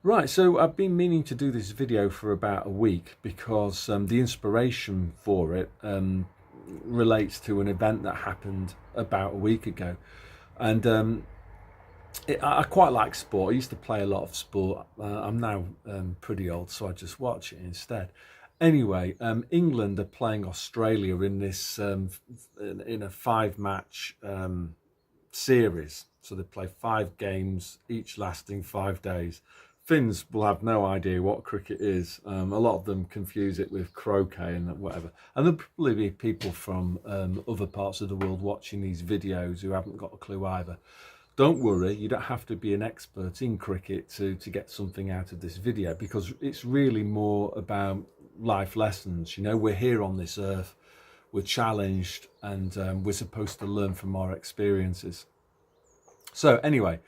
Right, so I've been meaning to do this video for about a week because the inspiration for it relates to an event that happened about a week ago. And I quite like sport. I used to play a lot of sport. I'm now pretty old, so I just watch it instead. Anyway, England are playing Australia in this in a five-match series. So they play 5 games, each lasting 5 days. Finns will have no idea what cricket is. A lot of them confuse it with croquet and whatever. And there'll probably be people from other parts of the world watching these videos who haven't got a clue either. Don't worry, you don't have to be an expert in cricket to get something out of this video, because it's really more about life lessons. You know, we're here on this earth, we're challenged, and we're supposed to learn from our experiences. So anyway,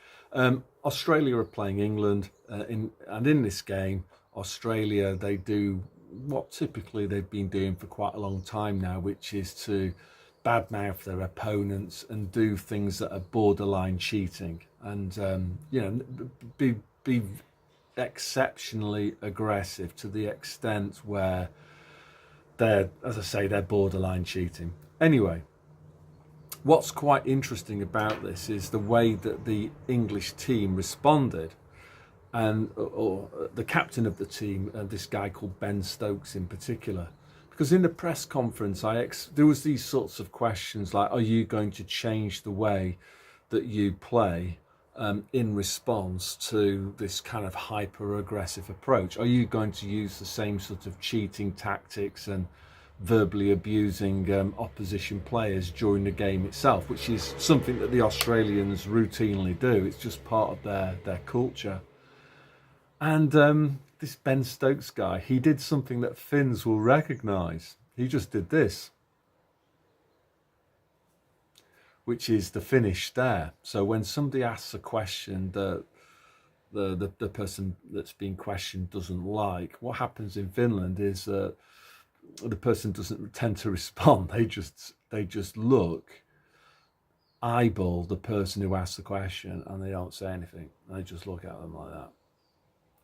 Australia are playing England, in this game, Australia, they do what typically they've been doing for quite a long time now, which is to badmouth their opponents and do things that are borderline cheating, and be exceptionally aggressive to the extent where they're, as I say, they're borderline cheating. Anyway, what's quite interesting about this is the way that the English team responded, and or the captain of the team, this guy called Ben Stokes in particular, because in the press conference there was these sorts of questions like, are you going to change the way that you play in response to this kind of hyper aggressive approach? Are you going to use the same sort of cheating tactics and verbally abusing opposition players during the game itself, which is something that the Australians routinely do? It's just part of their culture. And this Ben Stokes guy, he did something that Finns will recognise. He just did this, which is the Finnish stare. So when somebody asks a question that the person that's being questioned doesn't like, what happens in Finland is that the person doesn't tend to respond. They just look, eyeball the person who asked the question, and they don't say anything. They just look at them like that.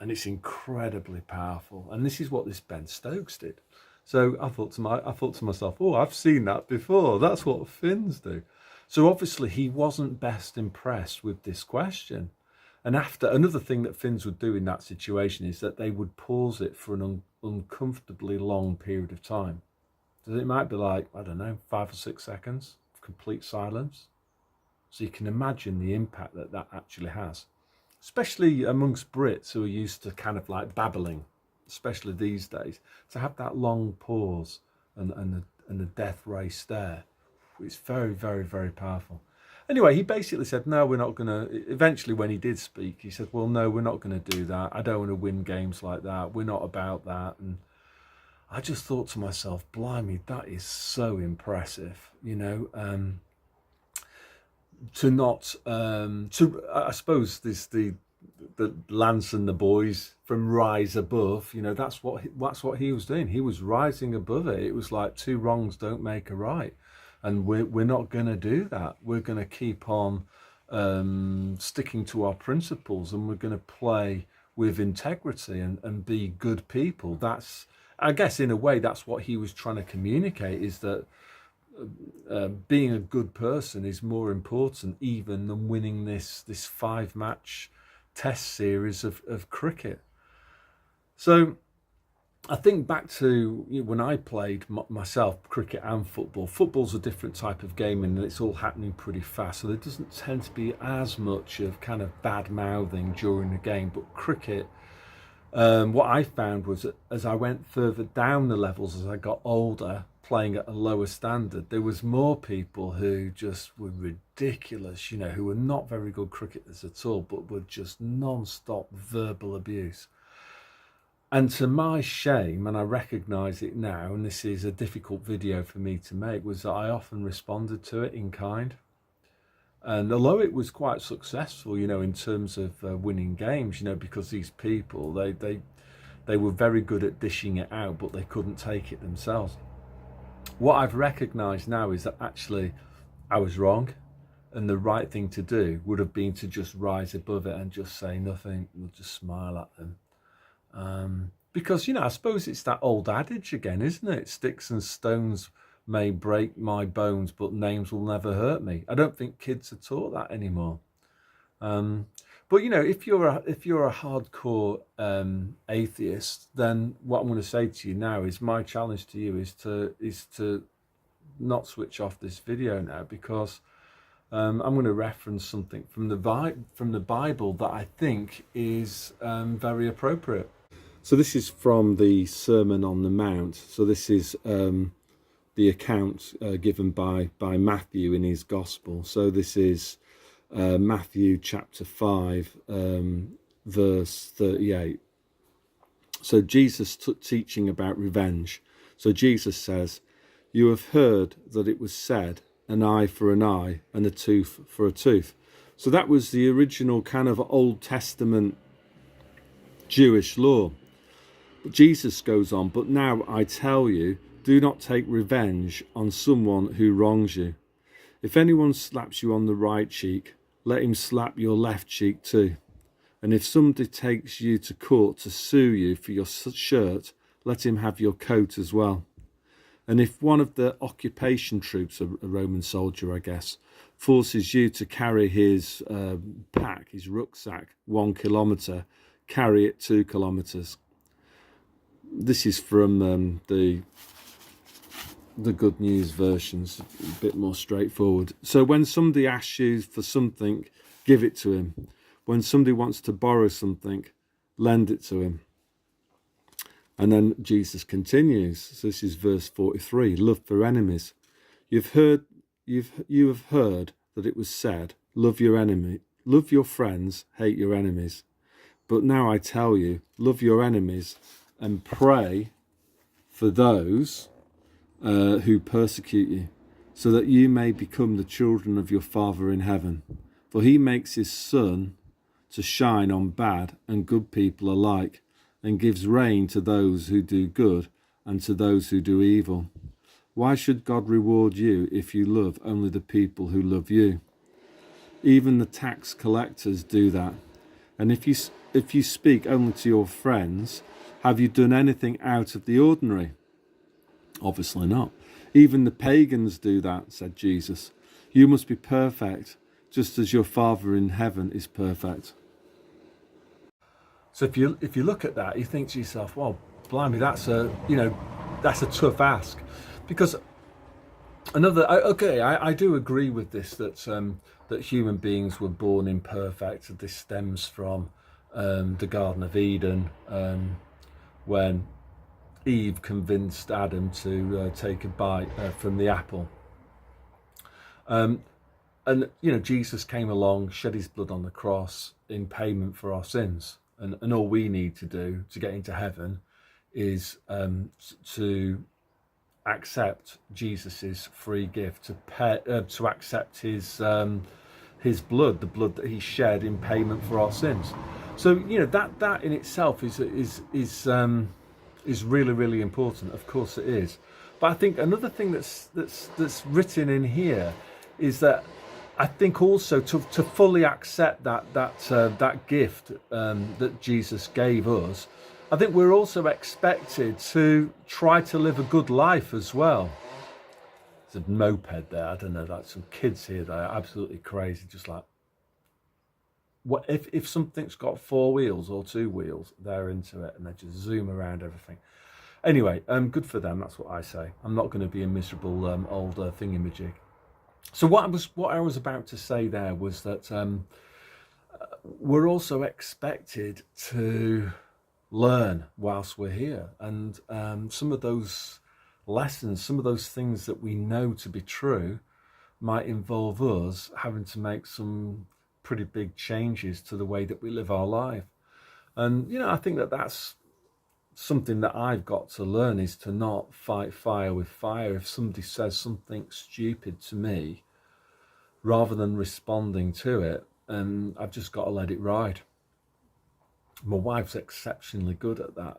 And it's incredibly powerful. And this is what this Ben Stokes did. So I thought to myself, oh, I've seen that before. That's what Finns do. So obviously he wasn't best impressed with this question. And after, another thing that Finns would do in that situation is that they would pause it for an uncomfortably long period of time. So it might be like, I don't know, 5 or 6 seconds of complete silence. So you can imagine the impact that that actually has, especially amongst Brits who are used to kind of like babbling, especially these days. To have that long pause and the death ray stare, it's very, very, very powerful. Anyway, he basically said, no, we're not going to, eventually when he did speak, he said, well, no, we're not going to do that. I don't want to win games like that. We're not about that. And I just thought to myself, blimey, that is so impressive, you know, to not, I suppose the Lance and the boys from Rise Above, you know, that's what he was doing. He was rising above it. It was like 2 wrongs don't make a right. And we're not going to do that. We're going to keep on sticking to our principles, and we're going to play with integrity and be good people. That's, I guess, in a way, that's what he was trying to communicate, is that being a good person is more important even than winning this 5-match test series of cricket. So I think back to, you know, when I played myself, cricket and football. Football's a different type of game, and it's all happening pretty fast, so there doesn't tend to be as much of kind of bad mouthing during the game. But cricket, what I found was that as I went further down the levels, as I got older, playing at a lower standard, there was more people who just were ridiculous, you know, who were not very good cricketers at all, but were just non-stop verbal abuse. And to my shame, and I recognise it now, and this is a difficult video for me to make, was that I often responded to it in kind. And although it was quite successful, you know, in terms of winning games, you know, because these people, they were very good at dishing it out, but they couldn't take it themselves. What I've recognised now is that actually I was wrong. and the right thing to do would have been to just rise above it and just say nothing. We'll just smile at them. Because, I suppose it's that old adage again, isn't it? Sticks and stones may break my bones, but names will never hurt me. I don't think kids are taught that anymore. But if you're a hardcore atheist, then what I'm going to say to you now is my challenge to you is to not switch off this video now, because I'm going to reference something from the Bible that I think is very appropriate. So this is from the Sermon on the Mount. So this is the account given by Matthew in his Gospel. So this is Matthew chapter 5, verse 38. So Jesus teaching about revenge. So Jesus says, "You have heard that it was said, an eye for an eye and a tooth for a tooth." So that was the original kind of Old Testament Jewish law. But Jesus goes on, "But now I tell you, do not take revenge on someone who wrongs you. If anyone slaps you on the right cheek, let him slap your left cheek too. And if somebody takes you to court to sue you for your shirt, let him have your coat as well. And if one of the occupation troops, a Roman soldier, I guess, forces you to carry his pack, his rucksack, 1 kilometre, carry it 2 kilometres. This is from the Good News versions, a bit more straightforward. So when somebody asks you for something, give it to him. When somebody wants to borrow something, lend it to him. And then Jesus continues. So this is verse 43. Love for enemies. You have heard that it was said, love your friends, hate your enemies. But now I tell you, love your enemies and pray for those who persecute you, so that you may become the children of your Father in heaven. For he makes his sun to shine on bad and good people alike, and gives rain to those who do good and to those who do evil. Why should God reward you if you love only the people who love you? Even the tax collectors do that. And if you speak only to your friends, have you done anything out of the ordinary? Obviously not. Even the pagans do that, said Jesus. You must be perfect, just as your Father in heaven is perfect. So if you look at that, you think to yourself, well, blimey, that's a tough ask. Because I do agree with this, that human beings were born imperfect. This stems from the Garden of Eden, when Eve convinced Adam to take a bite from the apple. And Jesus came along, shed his blood on the cross in payment for our sins. And all we need to do to get into heaven is to accept Jesus's free gift, to accept his blood, the blood that he shed in payment for our sins. So that in itself is really, really important. Of course it is. But I think another thing that's written in here is that I think also to fully accept that gift that Jesus gave us, I think we're also expected to try to live a good life as well. There's a moped there. I don't know. Like some kids here that are absolutely crazy. Just like, what if something's got 4 wheels or 2 wheels, they're into it and they just zoom around everything. Anyway, good for them. That's what I say. I'm not going to be a miserable old thingamajig. So what I was about to say there was that we're also expected to learn whilst we're here, and some of those lessons, some of those things that we know to be true, might involve us having to make some pretty big changes to the way that we live our life. And I think that's something that I've got to learn, is to not fight fire with fire. If somebody says something stupid to me, rather than responding to it, I've just got to let it ride. My wife's exceptionally good at that,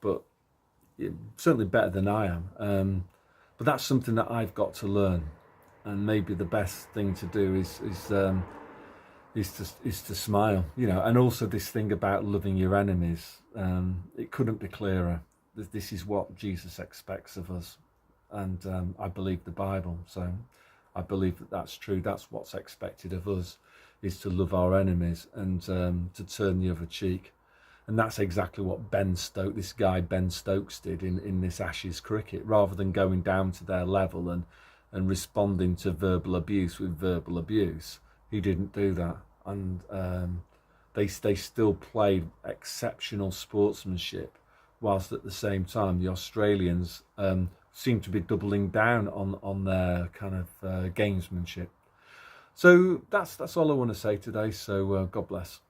but certainly better than I am. But that's something that I've got to learn. and maybe the best thing to do is to smile, you know. And also this thing about loving your enemies, it couldn't be clearer. This is what Jesus expects of us, and I believe the Bible, so I believe that that's true. That's what's expected of us, is to love our enemies and to turn the other cheek. And that's exactly what this guy Ben Stokes did in this Ashes cricket. Rather than going down to their level and responding to verbal abuse with verbal abuse, he didn't do that. And they still played exceptional sportsmanship, whilst at the same time the Australians seem to be doubling down on their kind of gamesmanship. So that's all I want to say today. So God bless.